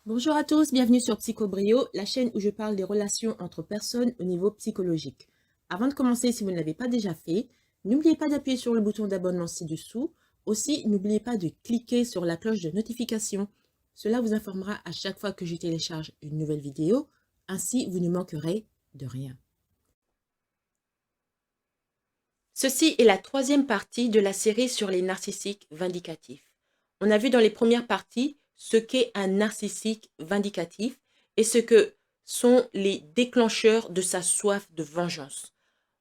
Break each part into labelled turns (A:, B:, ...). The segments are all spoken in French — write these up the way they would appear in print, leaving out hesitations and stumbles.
A: Bonjour à tous, bienvenue sur Psychobrio, la chaîne où je parle des relations entre personnes au niveau psychologique. Avant de commencer, si vous ne l'avez pas déjà fait, n'oubliez pas d'appuyer sur le bouton d'abonnement ci-dessous. Aussi, n'oubliez pas de cliquer sur la cloche de notification. Cela vous informera à chaque fois que je télécharge une nouvelle vidéo. Ainsi, vous ne manquerez de rien. Ceci est la troisième partie de la série sur les narcissiques vindicatifs. On a vu dans les premières parties ce qu'est un narcissique vindicatif et ce que sont les déclencheurs de sa soif de vengeance.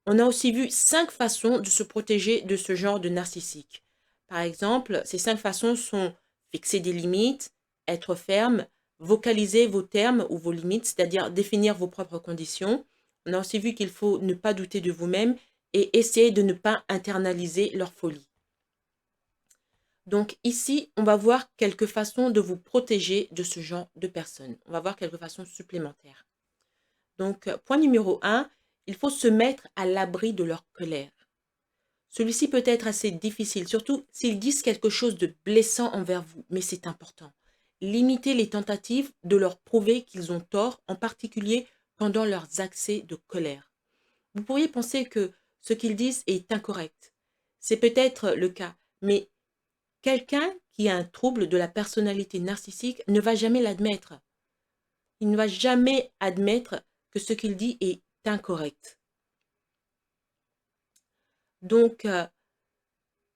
A: On a aussi vu 5 façons de se protéger de ce genre de narcissique. Par exemple, ces 5 façons sont fixer des limites, être ferme, vocaliser vos termes ou vos limites, c'est-à-dire définir vos propres conditions. On a aussi vu qu'il faut ne pas douter de vous-même et essayer de ne pas internaliser leur folie. Donc ici, on va voir quelques façons de vous protéger de ce genre de personnes. On va voir quelques façons supplémentaires. Donc, point numéro 1, il faut se mettre à l'abri de leur colère. Celui-ci peut être assez difficile, surtout s'ils disent quelque chose de blessant envers vous, mais c'est important. Limitez les tentatives de leur prouver qu'ils ont tort, en particulier pendant leurs accès de colère. Vous pourriez penser que ce qu'ils disent est incorrect. C'est peut-être le cas, mais quelqu'un qui a un trouble de la personnalité narcissique ne va jamais l'admettre. Il ne va jamais admettre que ce qu'il dit est incorrect. Donc,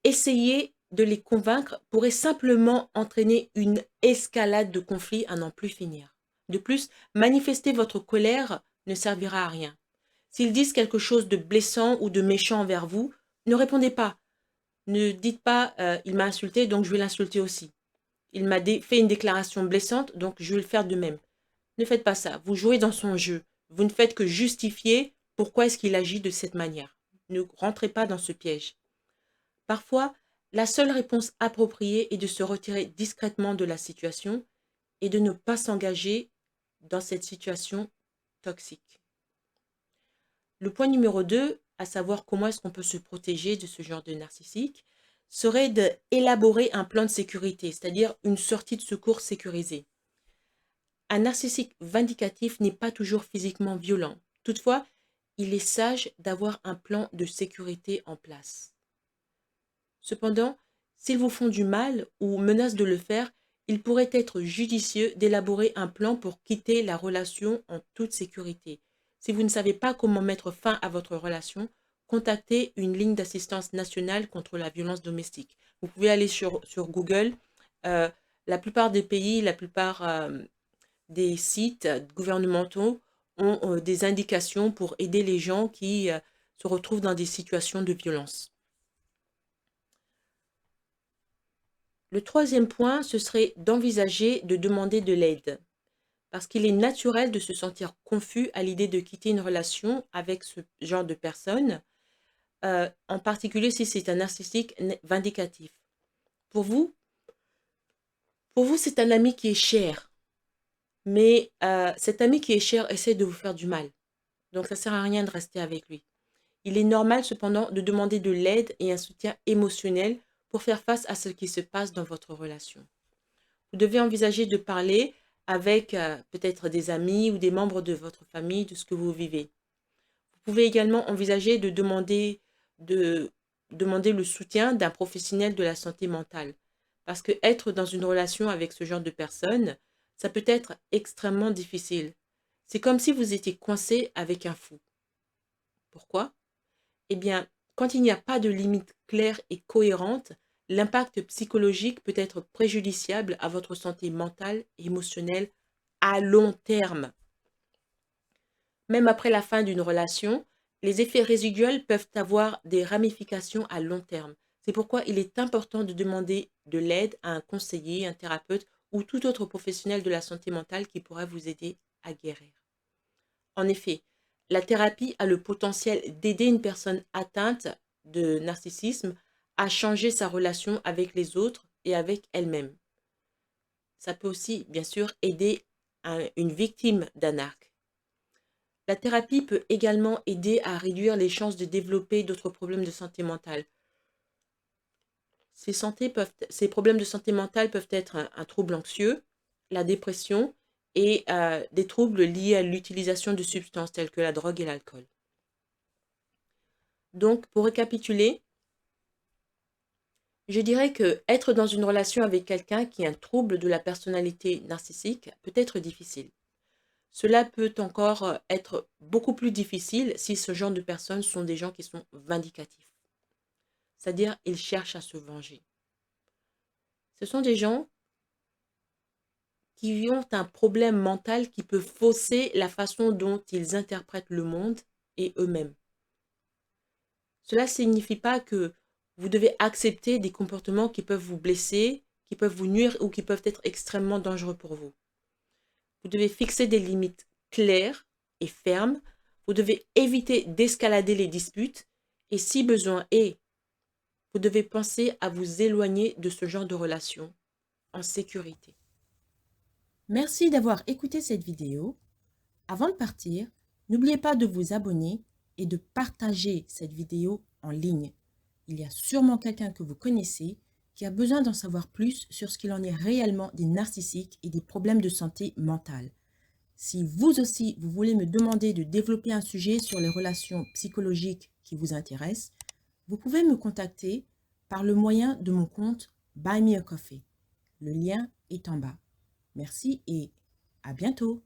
A: essayer de les convaincre pourrait simplement entraîner une escalade de conflits à n'en plus finir. De plus, manifester votre colère ne servira à rien. S'ils disent quelque chose de blessant ou de méchant envers vous, ne répondez pas. Ne dites pas il m'a insulté, donc je vais l'insulter aussi. Il m'a fait une déclaration blessante, donc je vais le faire de même. Ne faites pas ça. Vous jouez dans son jeu. Vous ne faites que justifier pourquoi est-ce qu'il agit de cette manière. Ne rentrez pas dans ce piège. Parfois, la seule réponse appropriée est de se retirer discrètement de la situation et de ne pas s'engager dans cette situation toxique. Le point numéro 2, à savoir comment est-ce qu'on peut se protéger de ce genre de narcissique, serait d'élaborer un plan de sécurité, c'est-à-dire une sortie de secours sécurisée. Un narcissique vindicatif n'est pas toujours physiquement violent. Toutefois, il est sage d'avoir un plan de sécurité en place. Cependant, s'ils vous font du mal ou menacent de le faire, il pourrait être judicieux d'élaborer un plan pour quitter la relation en toute sécurité. Si vous ne savez pas comment mettre fin à votre relation, contactez une ligne d'assistance nationale contre la violence domestique. Vous pouvez aller sur Google. Euh, la plupart des pays, la plupart des sites gouvernementaux ont des indications pour aider les gens qui se retrouvent dans des situations de violence. Le troisième point, ce serait d'envisager de demander de l'aide, parce qu'il est naturel de se sentir confus à l'idée de quitter une relation avec ce genre de personne, en particulier si c'est un narcissique vindicatif. Pour vous, c'est un ami qui est cher, mais cet ami qui est cher essaie de vous faire du mal. Donc ça ne sert à rien de rester avec lui. Il est normal cependant de demander de l'aide et un soutien émotionnel pour faire face à ce qui se passe dans votre relation. Vous devez envisager de parler avec peut-être des amis ou des membres de votre famille de ce que vous vivez. Vous pouvez également envisager de demander le soutien d'un professionnel de la santé mentale. Parce que être dans une relation avec ce genre de personnes, ça peut être extrêmement difficile. C'est comme si vous étiez coincé avec un fou. Pourquoi? Eh bien, quand il n'y a pas de limite claire et cohérente, l'impact psychologique peut être préjudiciable à votre santé mentale et émotionnelle à long terme. Même après la fin d'une relation, les effets résiduels peuvent avoir des ramifications à long terme. C'est pourquoi il est important de demander de l'aide à un conseiller, un thérapeute ou tout autre professionnel de la santé mentale qui pourrait vous aider à guérir. En effet, la thérapie a le potentiel d'aider une personne atteinte de narcissisme à changer sa relation avec les autres et avec elle-même. Ça peut aussi, bien sûr, aider une victime d'un narc. La thérapie peut également aider à réduire les chances de développer d'autres problèmes de santé mentale. Ces problèmes de santé mentale peuvent être un trouble anxieux, la dépression et des troubles liés à l'utilisation de substances telles que la drogue et l'alcool. Donc, pour récapituler, je dirais que être dans une relation avec quelqu'un qui a un trouble de la personnalité narcissique peut être difficile. Cela peut encore être beaucoup plus difficile si ce genre de personnes sont des gens qui sont vindicatifs. C'est-à-dire, ils cherchent à se venger. Ce sont des gens qui ont un problème mental qui peut fausser la façon dont ils interprètent le monde et eux-mêmes. Cela ne signifie pas que vous devez accepter des comportements qui peuvent vous blesser, qui peuvent vous nuire ou qui peuvent être extrêmement dangereux pour vous. Vous devez fixer des limites claires et fermes. Vous devez éviter d'escalader les disputes et si besoin est, vous devez penser à vous éloigner de ce genre de relation en sécurité. Merci d'avoir écouté cette vidéo. Avant de partir, n'oubliez pas de vous abonner et de partager cette vidéo en ligne. Il y a sûrement quelqu'un que vous connaissez qui a besoin d'en savoir plus sur ce qu'il en est réellement des narcissiques et des problèmes de santé mentale. Si vous aussi, vous voulez me demander de développer un sujet sur les relations psychologiques qui vous intéressent, vous pouvez me contacter par le moyen de mon compte Buy Me a Coffee. Le lien est en bas. Merci et à bientôt.